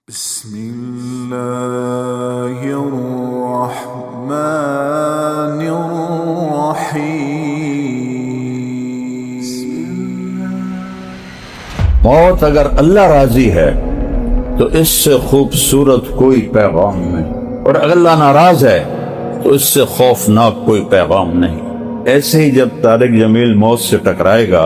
بسم الله الرحمن الرحيم. موت اگر اللہ راضی ہے تو اس سے خوبصورت کوئی پیغام نہیں، اور اگر اللہ ناراض ہے تو اس سے خوفناک کوئی پیغام نہیں. ایسے ہی جب طارق جمیل موت سے ٹکرائے گا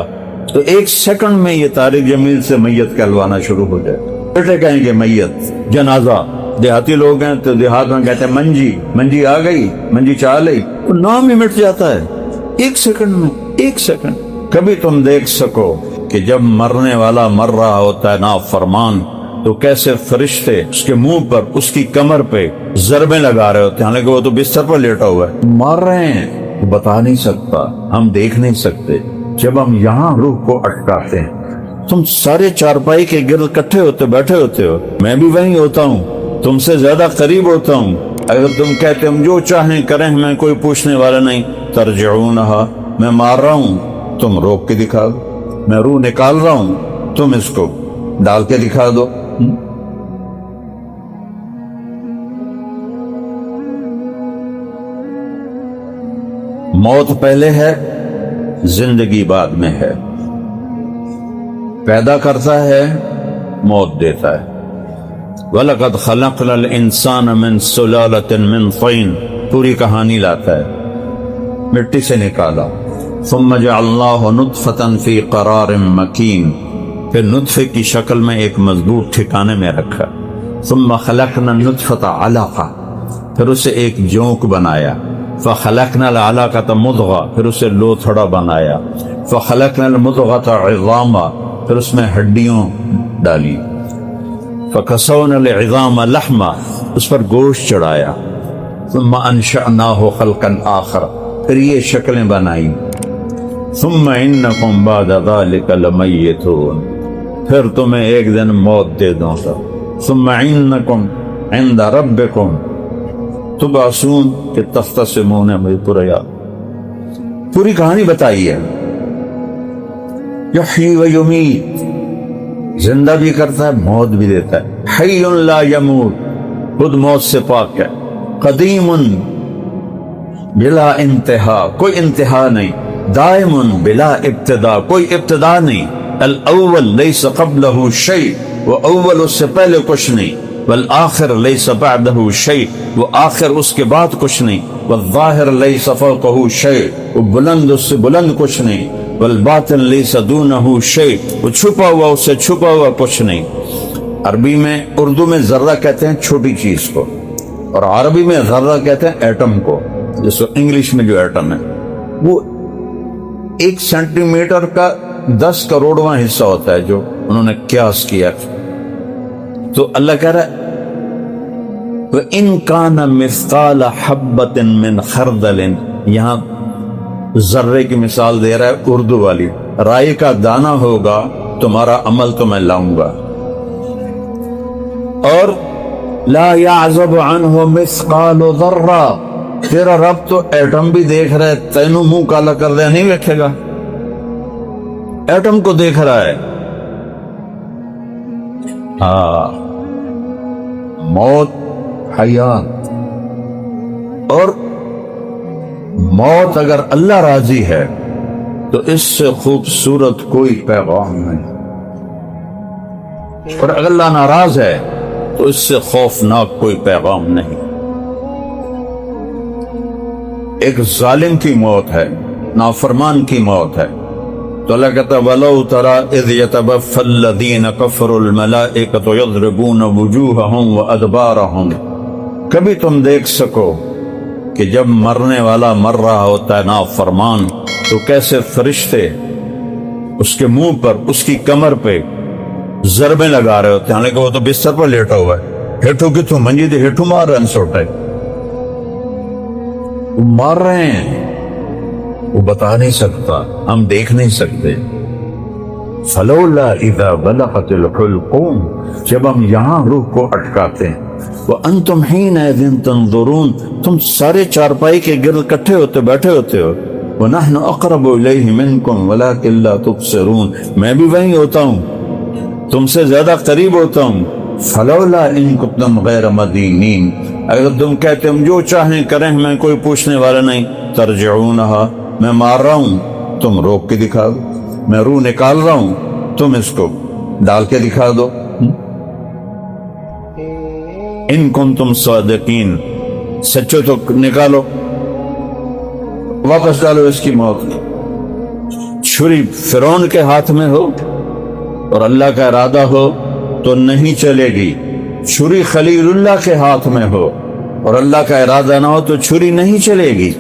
تو ایک سیکنڈ میں یہ طارق جمیل سے میت کہلوانا شروع ہو جائے. بیٹے کہیں گے میت، جنازہ. دیہاتی لوگ ہیں تو دیہات میں کہتے ہیں منجی، منجی آ گئی، منجی چال آئی. تو نام ہی مٹ جاتا ہے ایک سیکنڈ میں، ایک سیکنڈ. کبھی تم دیکھ سکو کہ جب مرنے والا مر رہا ہوتا ہے نافرمان، تو کیسے فرشتے اس کے منہ پر، اس کی کمر پہ ضربیں لگا رہے ہوتے ہیں، حالانکہ وہ تو بستر پر لیٹا ہوا ہے. مار رہے ہیں، بتا نہیں سکتا، ہم دیکھ نہیں سکتے. جب ہم یہاں روح کو اٹکاتے ہیں، تم سارے چارپائی کے گرد اکٹھے ہوتے بیٹھے ہوتے ہو، میں بھی وہیں ہوتا ہوں، تم سے زیادہ قریب ہوتا ہوں. اگر تم کہتے ہم جو چاہیں کریں، ہمیں کوئی پوچھنے والا نہیں. ترجعونہا، میں مار رہا ہوں، تم روک کے دکھا دو. میں روح نکال رہا ہوں، تم اس کو ڈال کے دکھا دو. موت پہلے ہے، زندگی بعد میں ہے. پیدا کرتا ہے، موت دیتا ہے. وَلَقَدْ خَلَقْنَا الْإِنسَانَ مِنْ سُلَالَةٍ مِنْ طِينٍ، پوری کہانی لاتا ہے. مٹی سے نکالا. ثُمَّ جَعَلْنَاهُ نُطْفَةً فِي قَرَارٍ مَكِينٍ، پھر نطفے کی شکل میں ایک مضبوط ٹھکانے میں رکھا. ثُمَّ خَلَقْنَا النُّطْفَةَ عَلَقَةً، پھر اسے ایک جونک بنایا. فَخَلَقْنَا الْعَلَقَةَ مُضْغَةً، پھر اسے لوتھڑا بنایا. فَخَلَقْنَا الْمُضْغَةَ عِظَامًا، پھر اس میں ہڈیوں ڈالی. فَكَسَوْنَا الْعِظَامَ لَحْمًا، اس پر گوشت چڑھایا. ثُمَّ أَنشَأْنَاهُ خَلْقًا آخَرَ، پھر یہ شکلیں بنائیں. ثُمَّ إِنَّكُمْ بَعْدَ ذَلِكَ لَمَيِّتُونَ، پھر تمہیں ایک دن موت دے دوں گا. ثُمَّ إِنَّكُمْ عِنْدَ رَبِّكُمْ تُبْعَثُونَ، کہ تختصمون. مجھے پوری کہانی بتائی ہے. یحیی و یمیت، زندہ بھی کرتا ہے، موت بھی دیتا ہے. حی لا یموت، خود موت سے پاک ہے. قدیم بلا انتہا، کوئی انتہا نہیں. دائم بلا ابتدا، کوئی ابتدا نہیں. الاول لیس قبلہ شیء، وہ اول اس سے پہلے کچھ نہیں. والآخر لیس بعدہ شیء، وہ آخر اس کے بعد کچھ نہیں. والظاہر لیس فوقہ شیء، وہ بلند اس سے بلند کچھ نہیں. والباطن لیس دونہ شیء، وہ چھپا ہوا اس سے چھپا ہوا کچھ نہیں. عربی میں، اردو میں ذرہ کہتے ہیں چھوٹی چیز کو، اور عربی میں ذرہ کہتے ہیں ایٹم کو. جس کو انگلش میں جو ایٹم ہے وہ 1 سینٹی میٹر کا 10 کروڑواں حصہ ہوتا ہے، جو انہوں نے قیاس کیا. تو اللہ کہہ رہا ہے وَإِن كَانَ مِثْقَالَ حَبَّةٍ مِّنْ خَرْدَلٍ، یہاں ذرے کی مثال دے رہا ہے اردو والی. رائی کا دانہ ہوگا تمہارا عمل تو میں لاؤں گا. اور لا يعزب عنہ مثقال ذرہ، تیرا رب تو ایٹم بھی دیکھ رہا ہے، تینوں منہ کالا کر دے نہیں دیکھے گا. ایٹم کو دیکھ رہا ہے. موت، حیات. اور موت اگر اللہ راضی ہے تو اس سے خوبصورت کوئی پیغام نہیں، اور اگر اللہ ناراض ہے تو اس سے خوفناک کوئی پیغام نہیں. ایک ظالم کی موت ہے، نافرمان کی موت ہے. تو اللہ کہتا ہے وَلَوْ تَرَى إِذْ يَتَوَفَّى الَّذِينَ كَفَرُوا الْمَلَائِكَةُ يَضْرِبُونَ وُجُوهَهُمْ وَأَدْبَارَهُمْ، کبھی تم دیکھ سکو کہ جب مرنے والا مر رہا ہوتا ہے نافرمان، تو کیسے فرشتے اس کے منہ پر، اس کی کمر پہ ضربیں لگا رہے ہوتے ہیں، حالانکہ وہ تو بستر پر لیٹا ہوا ہے. ہیٹھو کی تو منجی دے ہیٹھو مار رہے ہیں، سوٹے وہ مار رہے ہیں، وہ بتا نہیں سکتا، ہم دیکھ نہیں سکتے. فلولا اذا بلغت الحلقوم، جب ہم یہاں روح کو اٹکاتے ہیں. وانتم حینئذ تنظرون، تم سارے چارپائی کے گرد اکٹھے ہوتے بیٹھے ہوتے ہو. وَنَحْنُ أَقْرَبُ إِلَيْهِ مِنْكُمْ وَلَكِنْ لَا تُبْصِرُونَ، میں بھی وہیں ہوتا ہوں، تم سے زیادہ قریب ہوتا ہوں، فلولا ان کنتم غیر مدینین، اگر تم کہتے ہم جو چاہیں کریں ہمیں کوئی پوچھنے والا نہیں، ترجعونہا، میں مار رہا ہوں تم روک کے دکھا دو، میں روح نکال رہا ہوں تم اس کو ڈال کے دکھا دو، ان کنتم صادقین، سچو تو نکالو، واپس ڈالو اس کی موت۔ چھری فرعون کے ہاتھ میں ہو اور اللہ کا ارادہ ہو تو نہیں چلے گی، چھری خلیل اللہ کے ہاتھ میں ہو اور اللہ کا ارادہ نہ ہو تو چھری نہیں چلے گی۔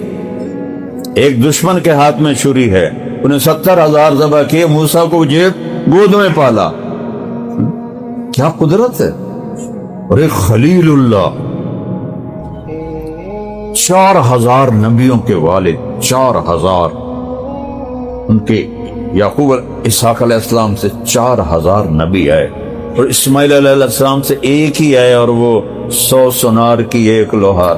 ایک دشمن کے ہاتھ میں چھری ہے، انہیں 70,000 ذبح کیے، موسیٰ کو گود میں پالا، کیا قدرت ہے۔ اور ایک خلیل اللہ، 4,000 نبیوں کے والد، 4,000، ان کے یعقوب اسحاق علیہ السلام سے 4,000 نبی آئے، اور اسماعیل علیہ السلام سے ایک ہی آئے، اور وہ 100 سونار کی ایک لوہار،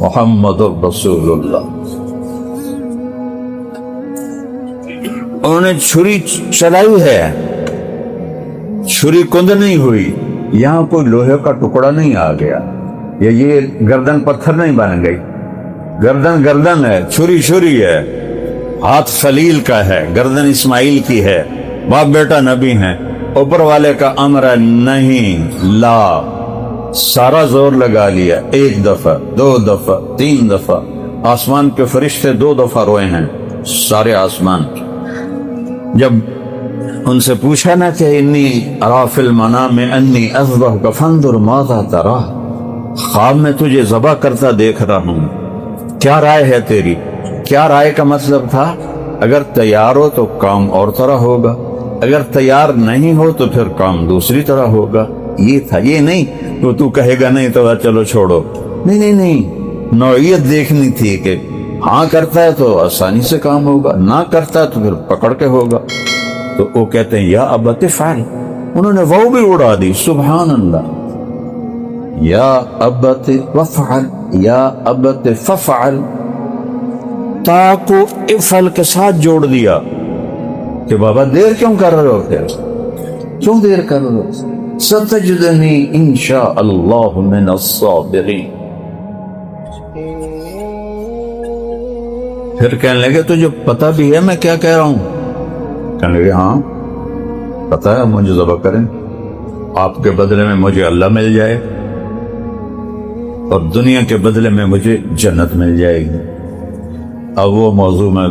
محمد رسول اللہ۔ انہوں نے چھری چلائی ہے، چھری کند نہیں ہوئی، یہاں کوئی لوہے کا ٹکڑا نہیں آ گیا، یا یہ گردن پتھر نہیں بن گئی، گردن ہے، چھری ہے، ہاتھ خلیل کا ہے، گردن اسماعیل کی ہے، باپ بیٹا نبی ہیں، اوپر والے کا امر ہے نہیں، لا، سارا زور لگا لیا، 1 دفعہ 2 دفعہ 3 دفعہ، آسمان کے فرشتے 2 دفعہ روئے ہیں، سارے آسمان۔ جب ان سے پوچھا نا کہ انی ارا فی المنام انی اذبحک فانظر ماذا ترى، خواب میں تجھے ذبح کرتا دیکھ رہا ہوں، کیا رائے ہے تیری؟ کیا رائے کا مطلب تھا؟ اگر تیار ہو تو کام اور طرح ہوگا، اگر تیار نہیں ہو تو پھر کام دوسری طرح ہوگا، یہ تھا، یہ نہیں تو کہے گا نہیں تو چلو چھوڑو، نہیں، نوعیت دیکھنی تھی کہ ہاں کرتا ہے تو آسانی سے کام ہوگا، نہ کرتا ہے تو پھر پکڑ کے ہوگا۔ تو وہ کہتے ہیں یا ابت فعل، انہوں نے وہ بھی اڑا دی، سبحان اللہ، یا ابت وفعل، یا ابت ففعل، تا کو افعل کے ساتھ جوڑ دیا کہ بابا دیر کیوں کر رہے ہو، پھر کیوں دیر کر رہے ہو، ستجدنی انشاء اللہ من الصابرین۔ پھر کہنے لگے تجھے پتہ بھی ہے میں کیا کہہ رہا ہوں؟ کہنے لگے ہاں پتہ ہے، مجھے ذبح کریں، آپ کے بدلے میں مجھے اللہ مل جائے اور دنیا کے بدلے میں مجھے جنت مل جائے گی۔ اب وہ موضوع میں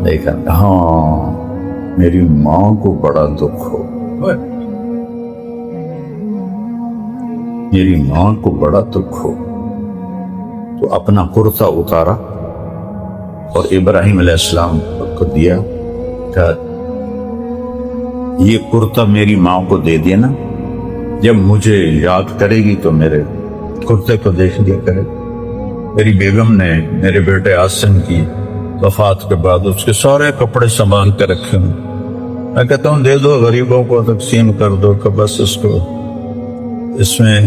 دیکھا، ہاں میری ماں کو بڑا دکھ ہو، میری ماں کو بڑا دکھ ہو، تو اپنا کرتا اتارا اور ابراہیم علیہ السلام کو دیا کہ یہ کرتا میری ماں کو دے دینا، جب مجھے یاد کرے گی تو میرے کرتے کو دیکھ لیا کرے۔ میری بیگم نے میرے بیٹے آسن کی وفات کے بعد اس کے سارے کپڑے سنبھال کے رکھے ہوں، میں کہتا ہوں دے دو غریبوں کو، تقسیم کر دو کہ بس اس کو، اس میں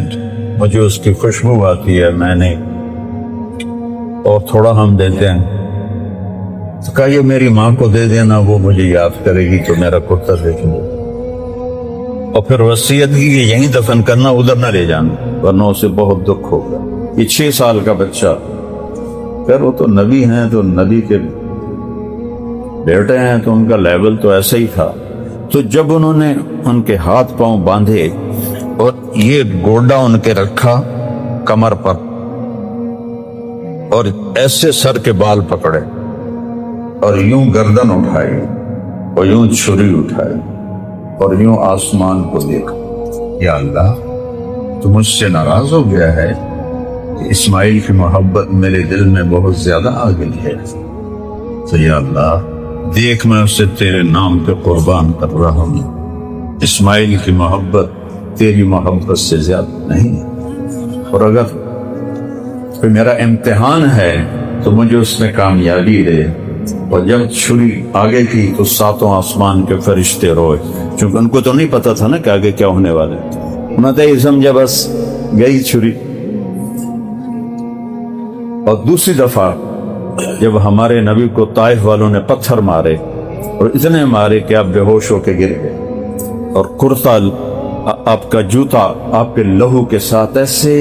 مجھے اس کی خوشبو آتی ہے، میں نہیں، اور تھوڑا ہم دیتے ہیں۔ تو کہا یہ میری ماں کو دے دینا، وہ مجھے یاد کرے گی تو میرا کرتا دیکھ لو، اور پھر وصیت کی کہ یہیں دفن کرنا، ادھر نہ لے جانا ورنہ اسے بہت دکھ ہوگا۔ یہ 6 سال کا بچہ، پھر وہ تو نبی ہیں، تو نبی کے بیٹے ہیں تو ان کا لیول تو ایسا ہی تھا۔ تو جب انہوں نے ان کے ہاتھ پاؤں باندھے اور یہ گوڈا ان کے رکھا کمر پر اور ایسے سر کے بال پکڑے اور یوں گردن اٹھائی اور یوں چھری اٹھائی اور یوں آسمان کو دیکھا، یا اللہ تو مجھ سے ناراض ہو گیا ہے کہ اسماعیل کی محبت میرے دل میں بہت زیادہ آ گئی ہے، تو یا اللہ دیکھ میں اسے تیرے نام پہ قربان کر رہا ہوں، اسماعیل کی محبت تیری محبت سے زیادہ نہیں، اور اگر کوئی میرا امتحان ہے تو مجھے اس میں کامیابی دے۔ اور جب چھری آگے کی تو 7 آسمان کے فرشتے روئے، چونکہ ان کو تو نہیں پتا تھا نا کہ آگے کیا ہونے والے، انہوں نے یہ سمجھا بس گئی چھری۔ اور دوسری دفعہ جب ہمارے نبی کو طائف والوں نے پتھر مارے اور اتنے مارے کہ آپ بے ہوش ہو کے گر گئے اور کرتا آپ کا جوتا آپ کے لہو کے ساتھ ایسے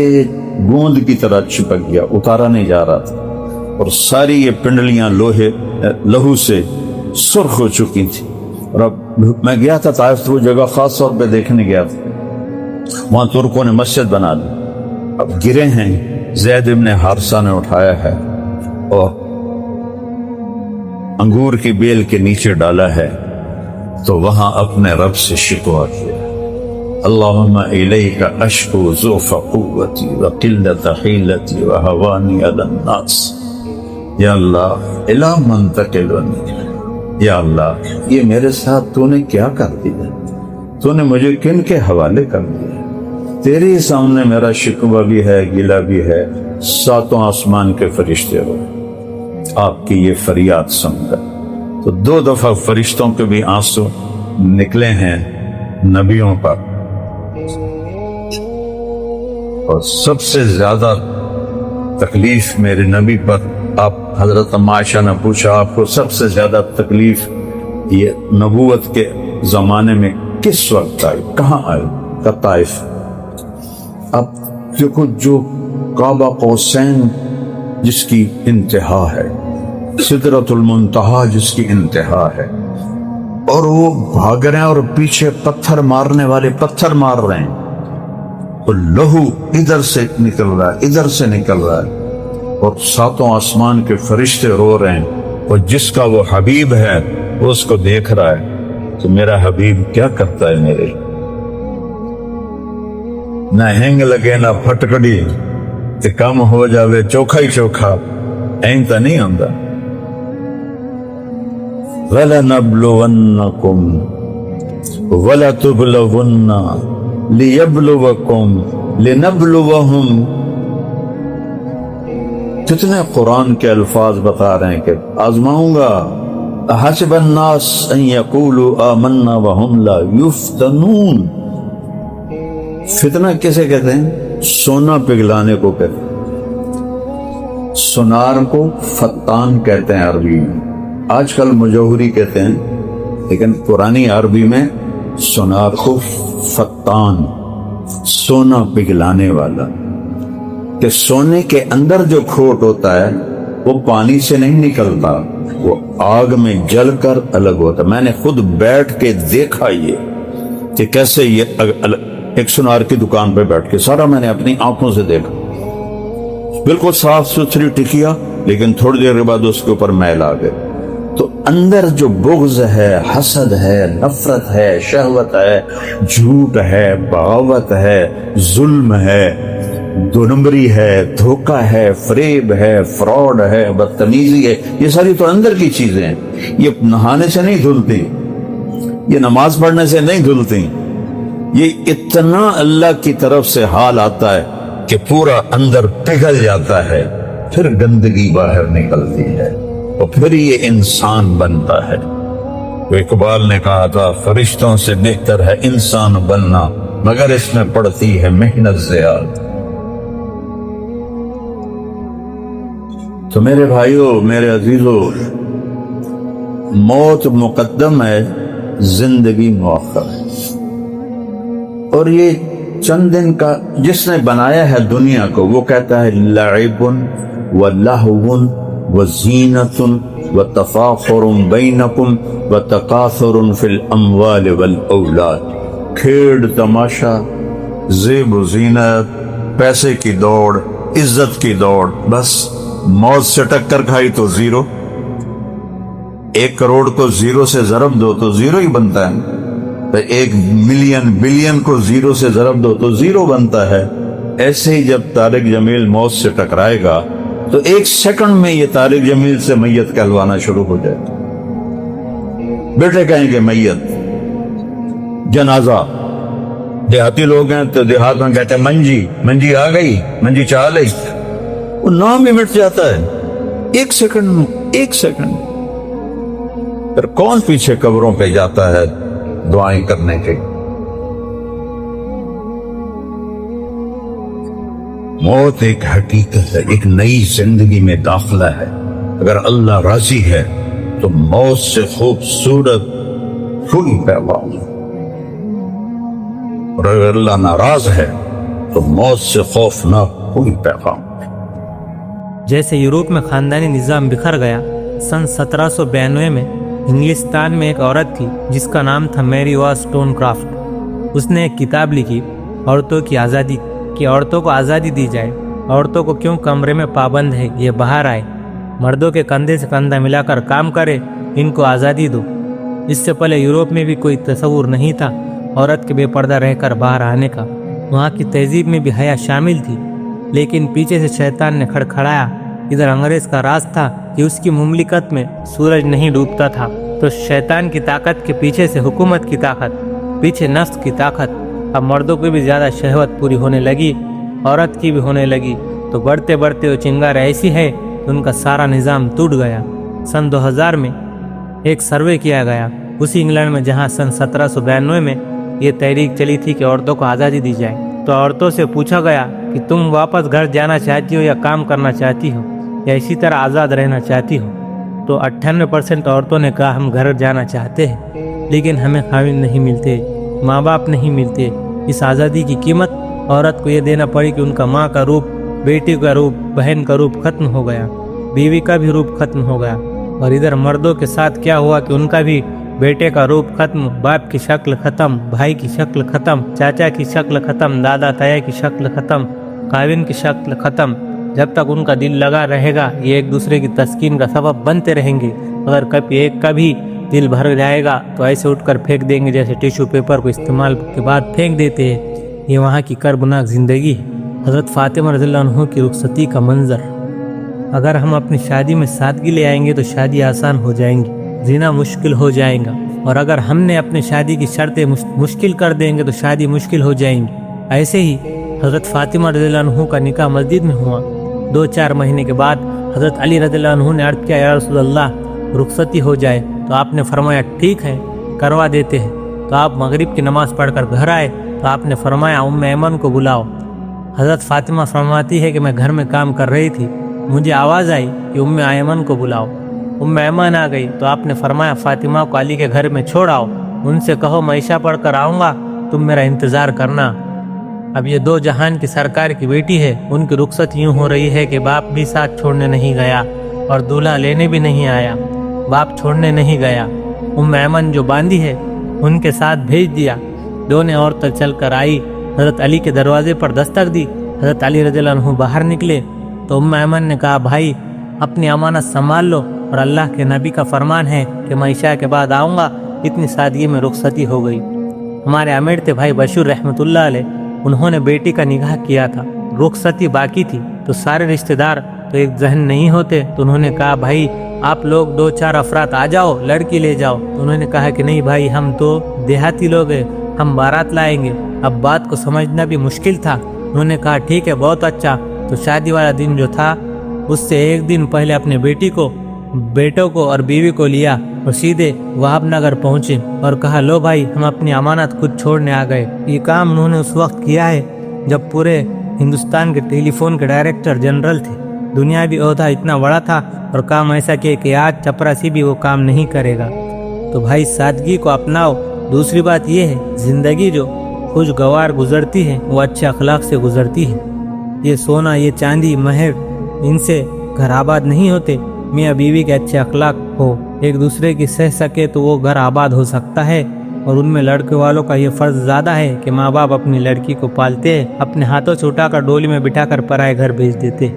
گوند کی طرح چپک گیا، اتارا نہیں جا رہا تھا، اور ساری یہ پنڈلیاں لہو سے سرخ ہو چکی تھی۔ اور اب میں گیا تھا طائف، وہ جگہ خاص طور پہ دیکھنے گیا تھا، وہاں ترکوں نے مسجد بنا لی، اب گرے ہیں، زید ابن حارثہ نے اٹھایا ہے اور انگور کی بیل کے نیچے ڈالا ہے، تو وہاں اپنے رب سے شکوہ کیا، اللہم الیک اشکو ضعف قوتی وقلت حیلتی وہوانی علی الناس، یا اللہ الی من تکلنی، یا اللہ یہ میرے ساتھ تو نے کیا کر دیا، تو نے مجھے کن کے حوالے کر دیا، تیرے سامنے میرا شکوہ بھی ہے، گلہ بھی ہے، ساتوں آسمان کے فرشتے ہو آپ کی یہ فریاد سن کر۔ تو 2 دفعہ فرشتوں کے بھی آنسو نکلے ہیں نبیوں پر، اور سب سے زیادہ تکلیف میرے نبی پر، آپ حضرت عائشہ نے پوچھا آپ کو سب سے زیادہ تکلیف یہ نبوت کے زمانے میں کس وقت آئی، کہاں آئی؟ کا طائف۔ اب دیکھو جو کعبہ قوسین جس کی انتہا ہے، سدرۃ المنتہا جس کی انتہا ہے، اور وہ بھاگ رہے ہیں اور پیچھے پتھر مارنے والے پتھر مار رہے ہیں، اور لہو ادھر سے نکل رہا ہے ادھر سے نکل رہا ہے، اور ساتوں آسمان کے فرشتے رو رہے ہیں، اور جس کا وہ حبیب ہے وہ اس کو دیکھ رہا ہے، تو میرا حبیب کیا کرتا ہے میرے، نہ ہینگ لگے نہ پھٹکڑی تے کم ہو جاوے چوکھا ہی چوکھا، این تا نہیں آندا۔ وَلَنَبْلُوَنَّكُمْ وَلَتُبْلَوُنَّ لِيَبْلُوَكُمْ لِنَبْلُوَهُمْ، کتنے قرآن کے الفاظ بتا رہے ہیں کہ آزماؤں گا۔ حسب الناس ان یقولوا آمنا وهم لا یفتنون، فتنہ کسے کہتے ہیں؟ سونا پگھلانے کو کہتے ہیں، سونار کو فتان کہتے ہیں عربی میں، آج کل مجوہری کہتے ہیں، لیکن پرانی عربی میں سونار کو فتان، سونا پگھلانے والا، کہ سونے کے اندر جو کھوٹ ہوتا ہے وہ پانی سے نہیں نکلتا، وہ آگ میں جل کر الگ ہوتا ہے۔ میں نے خود بیٹھ کے دیکھا یہ کہ کیسے یہ ایک سونار کی دکان پہ بیٹھ کے سارا میں نے اپنی آنکھوں سے دیکھا، بالکل صاف ستھری ٹکیا، لیکن تھوڑی دیر کے بعد اس کے اوپر میل آ گئے۔ تو اندر جو بغض ہے، حسد ہے، نفرت ہے، شہوت ہے، جھوٹ ہے، بغاوت ہے، ظلم ہے، 2 نمبری ہے، دھوکہ ہے، فریب ہے، فراڈ ہے، بدتمیزی ہے، یہ ساری تو اندر کی چیزیں ہیں، یہ نہانے سے نہیں دھلتی، یہ نماز پڑھنے سے نہیں دھلتی، یہ اتنا اللہ کی طرف سے حال آتا ہے کہ پورا اندر پگھل جاتا ہے، پھر گندگی باہر نکلتی ہے، اور پھر یہ انسان بنتا ہے۔ تو اقبال نے کہا تھا فرشتوں سے بہتر ہے انسان بننا، مگر اس میں پڑتی ہے محنت زیادہ۔ تو میرے بھائیوں، میرے عزیزوں، موت مقدم ہے، زندگی مؤخر ہے، اور یہ چند دن کا جس نے بنایا ہے دنیا کو، وہ کہتا ہے لعب ولہو وزینۃ وتفاخر بینکم وتکاثر فی الاموال والاولاد، کھیڑ تماشا، زیب و زینت، پیسے کی دوڑ، عزت کی دوڑ، بس موت سے ٹکر کھائی تو زیرو۔ 1 کروڑ کو 0 سے ضرب دو تو 0 ہی بنتا ہے، 1 ملین بلین کو 0 سے ضرب دو تو 0 بنتا ہے۔ ایسے ہی جب طارق جمیل موت سے ٹکرائے گا تو 1 سیکنڈ میں یہ طارق جمیل سے میت کہلوانا شروع ہو جائے گا۔ بیٹے کہیں گے میت، جنازہ، دیہاتی لوگ ہیں تو دیہات میں کہتے ہیں منجی، منجی آ گئی، منجی چال آئی، وہ نام ہی مٹ جاتا ہے 1 سیکنڈ میں، 1 سیکنڈ۔ پھر کون پیچھے قبروں پہ جاتا ہے دعائیں کرنے کے؟ موت ایک حقیقت ہے، ایک نئی زندگی میں داخلہ ہے۔ اگر اللہ راضی ہے تو موت سے خوبصورت کوئی پیغام ہے، اور اگر اللہ ناراض ہے تو موت سے خوفناک کوئی پیغام نہیں۔ جیسے یورپ میں خاندانی نظام بکھر گیا، سن 1792 میں انگلستان میں ایک عورت تھی جس کا نام تھا میری واسٹون کرافٹ۔ اس نے ایک کتاب لکھی عورتوں کی آزادی، کہ عورتوں کو آزادی دی جائے، عورتوں کو کیوں کمرے میں پابند ہے، یہ باہر آئے، مردوں کے کندھے سے کندھا ملا کر کام کرے، ان کو آزادی دو۔ اس سے پہلے یورپ میں بھی کوئی تصور نہیں تھا عورت کے بے پردہ رہ کر باہر آنے کا، وہاں کی تہذیب میں بھی حیا شامل تھی، لیکن پیچھے سے شیطان نے کھڑکھڑایا۔ ادھر انگریز کا راز تھا کہ اس کی مملکت میں سورج نہیں ڈوبتا تھا، تو شیطان کی طاقت کے پیچھے سے حکومت کی طاقت، پیچھے نفس کی طاقت۔ اب مردوں کو بھی زیادہ شہوت پوری ہونے لگی، عورت کی بھی ہونے لگی، تو بڑھتے بڑھتے وہ چنگار ایسی ہے کہ ان کا سارا نظام ٹوٹ گیا۔ سن 2000 میں ایک سروے کیا گیا اسی انگلینڈ میں جہاں سن 1792 میں یہ تحریک چلی تھی کہ عورتوں کو آزادی دی جائے۔ تو عورتوں سے پوچھا گیا کہ تم واپس گھر جانا چاہتی ہو یا کام کرنا چاہتی ہو یا اسی طرح آزاد رہنا چاہتی ہو؟ تو 98% عورتوں نے کہا ہم گھر جانا چاہتے ہیں، لیکن ہمیں خاوند نہیں ملتے، ماں باپ نہیں ملتے۔ اس آزادی کی قیمت عورت کو یہ دینا پڑی کہ ان کا ماں کا روپ، بیٹی کا روپ، بہن کا روپ ختم ہو گیا، بیوی کا بھی روپ ختم ہو گیا۔ اور ادھر مردوں کے ساتھ کیا ہوا کہ ان کا بھی بیٹے کا روپ ختم، باپ کی شکل ختم، بھائی کی شکل ختم، چاچا کی شکل ختم، دادا تایا کی شکل ختم، خاوند کی شکل ختم۔ جب تک ان کا دل لگا رہے گا یہ ایک دوسرے کی تسکین کا سبب بنتے رہیں گے۔ اگر کبھی ایک کا بھی دل بھر جائے گا تو ایسے اٹھ کر پھینک دیں گے جیسے ٹیشو پیپر کو استعمال کے بعد پھینک دیتے ہیں۔ یہ وہاں کی کربناک زندگی ہے۔ حضرت فاطمہ رضی اللہ عنہ کی رخصتی کا منظر۔ اگر ہم اپنی شادی میں سادگی لے آئیں گے تو شادی آسان ہو جائیں گی، زنا مشکل ہو جائے گا، اور اگر ہم نے اپنی شادی کی شرطیں مشکل کر دیں گے تو شادی مشکل ہو جائیں گی۔ ایسے ہی حضرت فاطمہ رضی اللہ عنہ کا نکاح مسجد میں ہوا۔ 2-4 مہینے کے بعد حضرت علی رضی اللہ عنہ نے عرض کیا یا رسول اللہ رخصتی ہو جائے، تو آپ نے فرمایا ٹھیک ہے کروا دیتے ہیں۔ تو آپ مغرب کی نماز پڑھ کر گھر آئے تو آپ نے فرمایا ام ایمن کو بلاؤ۔ حضرت فاطمہ فرماتی ہے کہ میں گھر میں کام کر رہی تھی، مجھے آواز آئی کہ ام ایمن کو بلاؤ۔ ام ایمن آ گئی تو آپ نے فرمایا فاطمہ کو علی کے گھر میں چھوڑ آؤ، ان سے کہو میں عشاء پڑھ کر آؤں گا، تم میرا انتظار کرنا۔ اب یہ 2 جہان کی سرکار کی بیٹی ہے، ان کی رخصت یوں ہو رہی ہے کہ باپ بھی ساتھ چھوڑنے نہیں گیا اور دولہا لینے بھی نہیں آیا، باپ چھوڑنے نہیں گیا۔ ام ایمن جو باندھی ہے ان کے ساتھ بھیج دیا، دونوں عورتیں چل کر آئی، حضرت علی کے دروازے پر دستک دی۔ حضرت علی رضی اللہ عنہ باہر نکلے تو ام ایمن نے کہا بھائی اپنی امانت سنبھال لو، اور اللہ کے نبی کا فرمان ہے کہ میں عشاء کے بعد آؤں گا۔ اتنی سادگی میں رخصتی ہو گئی۔ ہمارے امیر تھے بھائی بشیر رحمۃ اللہ علیہ، انہوں نے بیٹی کا نکاح کیا تھا، رخصتی باقی تھی، تو سارے رشتہ دار تو ایک ذہن نہیں ہوتے، تو انہوں نے کہا بھائی آپ لوگ 2-4 افراد آ جاؤ، لڑکی لے جاؤ۔ تو انہوں نے کہا کہ نہیں بھائی ہم تو دیہاتی لوگ ہیں، ہم بارات لائیں گے۔ اب بات کو سمجھنا بھی مشکل تھا۔ انہوں نے کہا ٹھیک ہے بہت اچھا۔ تو شادی والا دن جو تھا اس سے 1 دن پہلے اپنے بیٹوں کو اور بیوی کو لیا اور سیدھے وہاب نگر پہنچے اور کہا لو بھائی ہم اپنی امانت خود چھوڑنے آ گئے۔ یہ کام انہوں نے اس وقت کیا ہے جب پورے ہندوستان کے ٹیلی فون کے ڈائریکٹر جنرل تھے، دنیاوی عہدہ اتنا بڑا تھا، اور کام ایسا کیا کہ آج چپراسی بھی وہ کام نہیں کرے گا۔ تو بھائی سادگی کو اپناؤ۔ دوسری بات یہ ہے زندگی جو خوشگوار گزرتی ہے وہ اچھے اخلاق سے گزرتی ہے۔ یہ سونا، یہ چاندی، مہر، ان سے گھر آباد نہیں ہوتے۔ میاں بیوی کے اچھے اخلاق ہو، ایک دوسرے کی سہ سکے تو وہ گھر آباد ہو سکتا ہے۔ اور ان میں لڑکے والوں کا یہ فرض زیادہ ہے کہ ماں باپ اپنی لڑکی کو پالتے ہیں، اپنے ہاتھوں سے اٹھا کر ڈولی میں بٹھا کر پرائے گھر بھیج دیتے۔